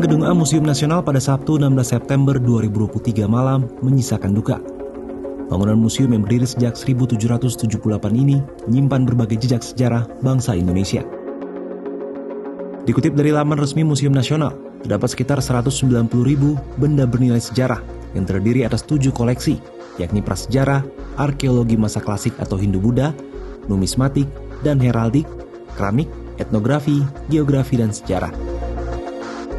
Gedung A Museum Nasional pada Sabtu 16 September 2023 malam menyisakan duka. Bangunan museum yang berdiri sejak 1778 ini menyimpan berbagai jejak sejarah bangsa Indonesia. Dikutip dari laman resmi Museum Nasional, terdapat sekitar 190.000 benda bernilai sejarah yang terdiri atas 7 koleksi, yakni prasejarah, arkeologi masa klasik atau Hindu-Buddha, numismatik dan heraldik, keramik, etnografi, geografi, dan sejarah.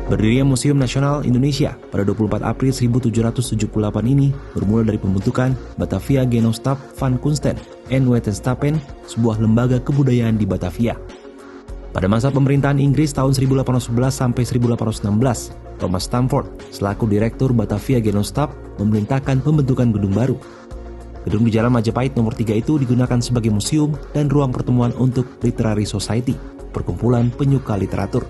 Berdirinya Museum Nasional Indonesia pada 24 April 1778 ini bermula dari pembentukan Batavia Genootschap van Kunsten en Wetenschappen, sebuah lembaga kebudayaan di Batavia. Pada masa pemerintahan Inggris tahun 1811 sampai 1816, Thomas Stamford selaku Direktur Batavia Genootschap memerintahkan pembentukan gedung baru. Gedung di Jalan Majapahit nomor 3 itu digunakan sebagai museum dan ruang pertemuan untuk Literary Society, perkumpulan penyuka literatur.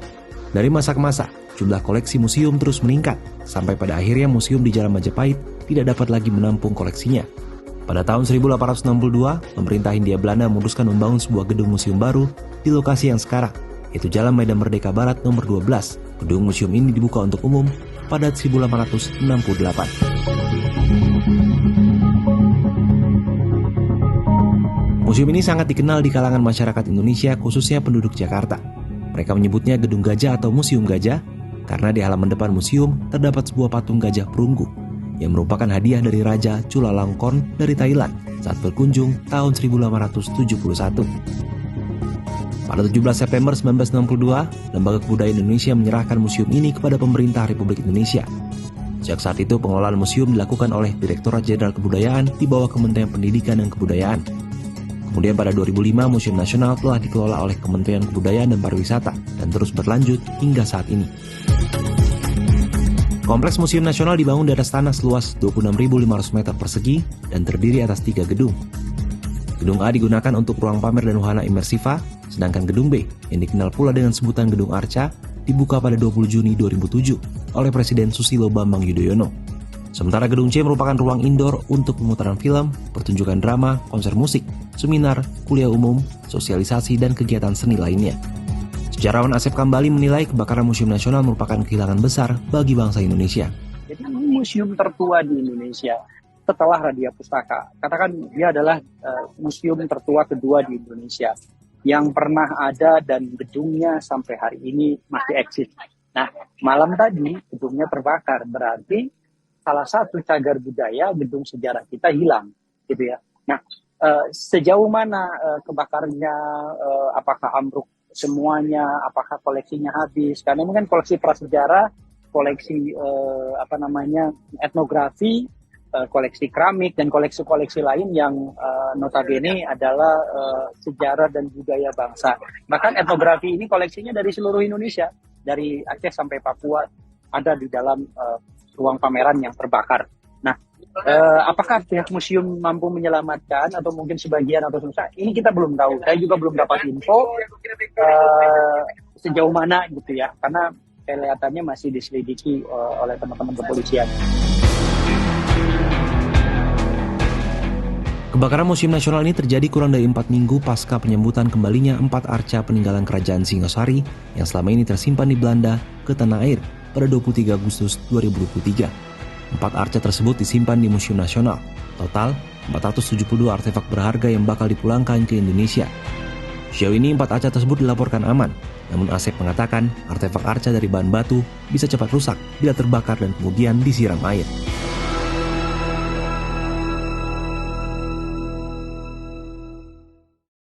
Dari masa ke masa, jumlah koleksi museum terus meningkat, sampai pada akhirnya museum di Jalan Majapahit tidak dapat lagi menampung koleksinya. Pada tahun 1862, pemerintah Hindia Belanda memutuskan membangun sebuah gedung museum baru di lokasi yang sekarang, yaitu Jalan Medan Merdeka Barat nomor 12. Gedung museum ini dibuka untuk umum pada 1868. Museum ini sangat dikenal di kalangan masyarakat Indonesia, khususnya penduduk Jakarta. Mereka menyebutnya Gedung Gajah atau Museum Gajah karena di halaman depan museum terdapat sebuah patung gajah perunggu yang merupakan hadiah dari Raja Chulalongkorn dari Thailand saat berkunjung tahun 1871. Pada 17 September 1962, Lembaga Kebudayaan Indonesia menyerahkan museum ini kepada Pemerintah Republik Indonesia. Sejak saat itu, pengelolaan museum dilakukan oleh Direktorat Jenderal Kebudayaan di bawah Kementerian Pendidikan dan Kebudayaan. Kemudian pada 2005, Museum Nasional telah dikelola oleh Kementerian Kebudayaan dan Pariwisata dan terus berlanjut hingga saat ini. Kompleks Museum Nasional dibangun di atas tanah seluas 26.500 meter persegi dan terdiri atas 3 gedung. Gedung A digunakan untuk ruang pamer dan wahana imersifa, sedangkan Gedung B, yang dikenal pula dengan sebutan Gedung Arca, dibuka pada 20 Juni 2007 oleh Presiden Susilo Bambang Yudhoyono. Sementara Gedung C merupakan ruang indoor untuk pemutaran film, pertunjukan drama, konser musik, seminar, kuliah umum, sosialisasi, dan kegiatan seni lainnya. Sejarawan Asep Kambali menilai kebakaran Museum Nasional merupakan kehilangan besar bagi bangsa Indonesia. Jadi ini museum tertua di Indonesia setelah Radia Pustaka. Katakan dia adalah museum tertua kedua di Indonesia yang pernah ada dan gedungnya sampai hari ini masih eksis. Nah, malam tadi gedungnya terbakar, berarti salah satu cagar budaya gedung sejarah kita hilang, gitu ya. Nah, sejauh mana kebakarannya, apakah ambruk semuanya, apakah koleksinya habis? Karena ini kan koleksi prasejarah, koleksi etnografi, koleksi keramik dan koleksi-koleksi lain yang notabene adalah sejarah dan budaya bangsa. Bahkan etnografi ini koleksinya dari seluruh Indonesia, dari Aceh sampai Papua ada di dalam ruang pameran yang terbakar. Nah, apakah pihak museum mampu menyelamatkan atau mungkin sebagian atau selesai? Ini kita belum tahu. Saya juga belum dapat info sejauh mana gitu ya, karena kelihatannya masih diselidiki oleh teman-teman kepolisian. Kebakaran Museum Nasional ini terjadi kurang dari 4 minggu pasca penyambutan kembalinya 4 arca peninggalan Kerajaan Singosari yang selama ini tersimpan di Belanda ke tanah air pada 23 Agustus 2023. 4 arca tersebut disimpan di Museum Nasional. Total, 472 artefak berharga yang bakal dipulangkan ke Indonesia. Sejauh ini 4 arca tersebut dilaporkan aman. Namun Asep mengatakan artefak arca dari bahan batu bisa cepat rusak bila terbakar dan kemudian disiram air.